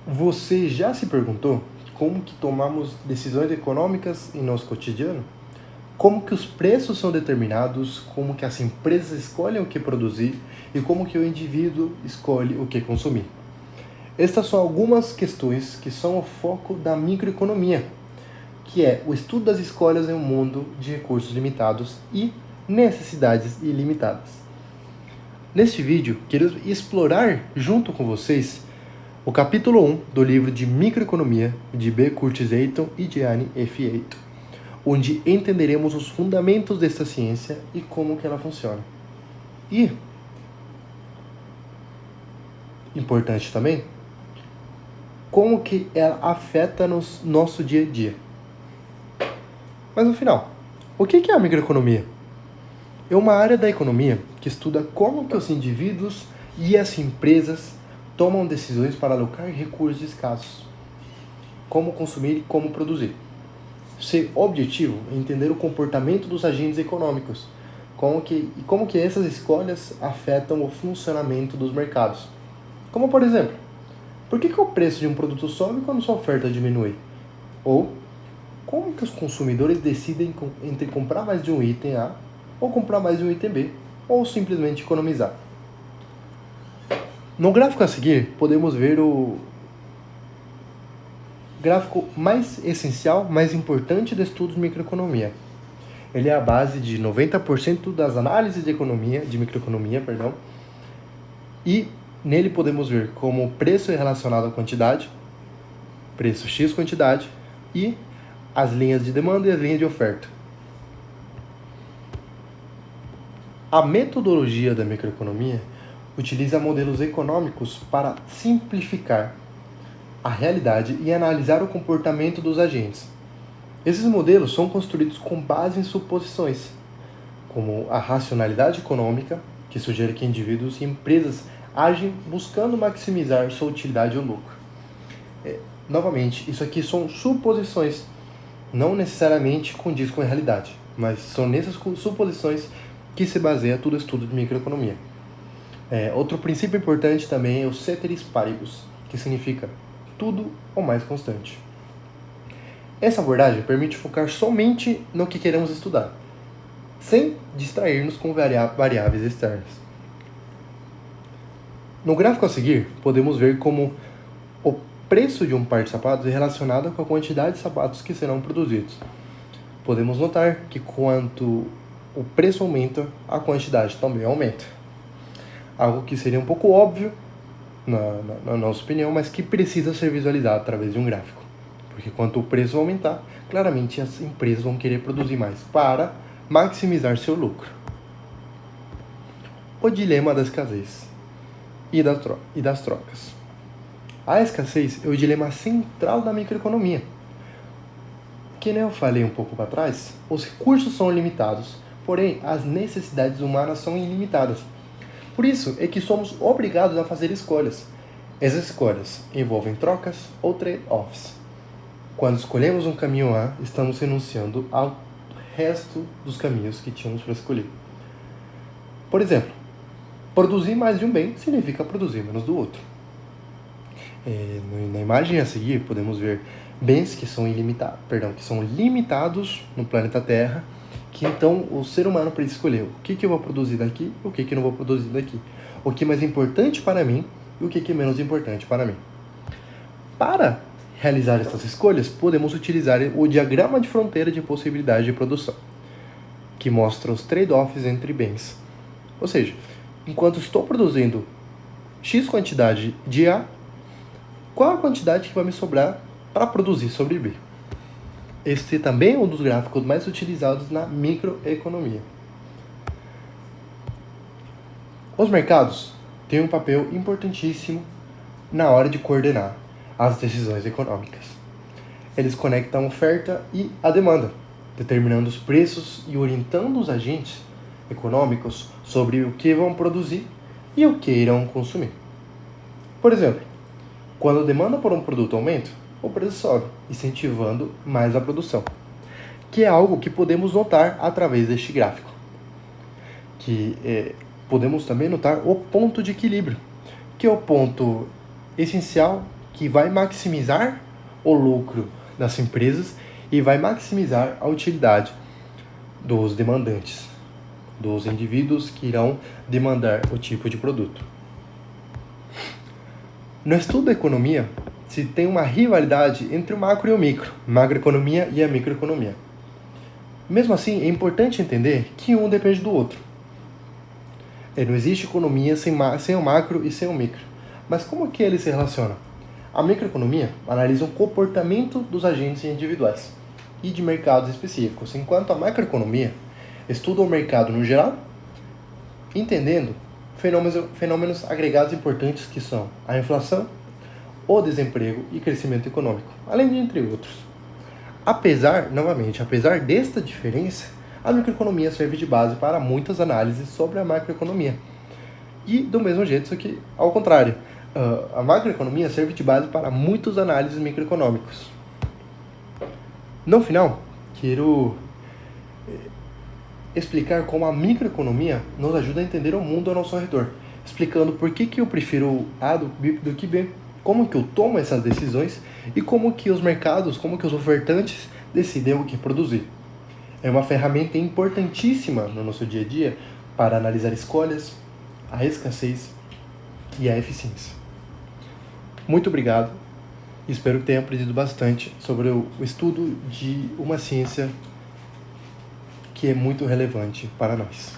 Você já se perguntou como que tomamos decisões econômicas em nosso cotidiano? Como que os preços são determinados, como que as empresas escolhem o que produzir e como que o indivíduo escolhe o que consumir? Estas são algumas questões que são o foco da microeconomia, que é o estudo das escolhas em um mundo de recursos limitados e necessidades ilimitadas. Neste vídeo, quero explorar junto com vocês o capítulo 1 do livro de Microeconomia de B. Curtis Aiton e Diane F. Aiton, onde entenderemos os fundamentos desta ciência e como que ela funciona. E, importante também, como que ela afeta no nosso dia a dia. Mas no final, o que é a microeconomia? É uma área da economia que estuda como que os indivíduos e as empresas tomam decisões para alocar recursos escassos, como consumir e como produzir. Seu objetivo é entender o comportamento dos agentes econômicos, como que essas escolhas afetam o funcionamento dos mercados. Como, por exemplo, por que o preço de um produto sobe quando sua oferta diminui? Ou, como que os consumidores decidem entre comprar mais de um item A ou comprar mais de um item B, ou simplesmente economizar? No gráfico a seguir, podemos ver o gráfico mais essencial, mais importante do estudo de microeconomia. Ele é a base de 90% das análises de microeconomia, e nele podemos ver como o preço é relacionado à quantidade, preço X quantidade, e as linhas de demanda e as linhas de oferta. A metodologia da microeconomia utiliza modelos econômicos para simplificar a realidade e analisar o comportamento dos agentes. Esses modelos são construídos com base em suposições, como a racionalidade econômica, que sugere que indivíduos e empresas agem buscando maximizar sua utilidade ou lucro. Novamente, isso aqui são suposições, não necessariamente condiz com a realidade, mas são nessas suposições que se baseia todo o estudo de microeconomia. Outro princípio importante também é o ceteris paribus, que significa tudo ou mais constante. Essa abordagem permite focar somente no que queremos estudar, sem distrair-nos com variáveis externas. No gráfico a seguir, podemos ver como o preço de um par de sapatos é relacionado com a quantidade de sapatos que serão produzidos. Podemos notar que quanto o preço aumenta, a quantidade também aumenta. Algo que seria um pouco óbvio, na nossa opinião, mas que precisa ser visualizado através de um gráfico. Porque quanto o preço aumentar, claramente as empresas vão querer produzir mais para maximizar seu lucro. O dilema da escassez e das trocas. A escassez é o dilema central da microeconomia. Que nem eu falei um pouco para trás, os recursos são limitados, porém as necessidades humanas são ilimitadas. Por isso é que somos obrigados a fazer escolhas. Essas escolhas envolvem trocas ou trade-offs. Quando escolhemos um caminho A, estamos renunciando ao resto dos caminhos que tínhamos para escolher. Por exemplo, produzir mais de um bem significa produzir menos do outro. Na imagem a seguir, podemos ver bens que são limitados no planeta Terra, que então o ser humano precisa escolher o que eu vou produzir daqui e o que eu não vou produzir daqui. O que é mais importante para mim e o que é menos importante para mim. Para realizar essas escolhas, podemos utilizar o diagrama de fronteira de possibilidade de produção, que mostra os trade-offs entre bens. Ou seja, enquanto estou produzindo X quantidade de A, qual a quantidade que vai me sobrar para produzir sobre B? Este também é um dos gráficos mais utilizados na microeconomia. Os mercados têm um papel importantíssimo na hora de coordenar as decisões econômicas. Eles conectam a oferta e a demanda, determinando os preços e orientando os agentes econômicos sobre o que vão produzir e o que irão consumir. Por exemplo, quando a demanda por um produto aumenta, o preço sobe, incentivando mais a produção, que é algo que podemos notar através deste gráfico. Podemos também notar o ponto de equilíbrio, que é o ponto essencial que vai maximizar o lucro das empresas e vai maximizar a utilidade dos demandantes, dos indivíduos que irão demandar o tipo de produto. No estudo da economia, se tem uma rivalidade entre o macro e o micro, macroeconomia e a microeconomia. Mesmo assim, é importante entender que um depende do outro. Não existe economia sem o macro e sem o micro. Mas como que eles se relacionam? A microeconomia analisa o comportamento dos agentes individuais e de mercados específicos, enquanto a macroeconomia estuda o mercado no geral, entendendo fenômenos agregados importantes que são a inflação, o desemprego e crescimento econômico, além de entre outros. Apesar desta diferença, a microeconomia serve de base para muitas análises sobre a macroeconomia. E do mesmo jeito, isso aqui ao contrário, a macroeconomia serve de base para muitos análises microeconômicos. No final, quero explicar como a microeconomia nos ajuda a entender o mundo ao nosso redor, explicando por que eu prefiro A do que B, como que eu tomo essas decisões e como que os mercados, como que os ofertantes decidem o que produzir. É uma ferramenta importantíssima no nosso dia a dia para analisar escolhas, a escassez e a eficiência. Muito obrigado e espero que tenha aprendido bastante sobre o estudo de uma ciência que é muito relevante para nós.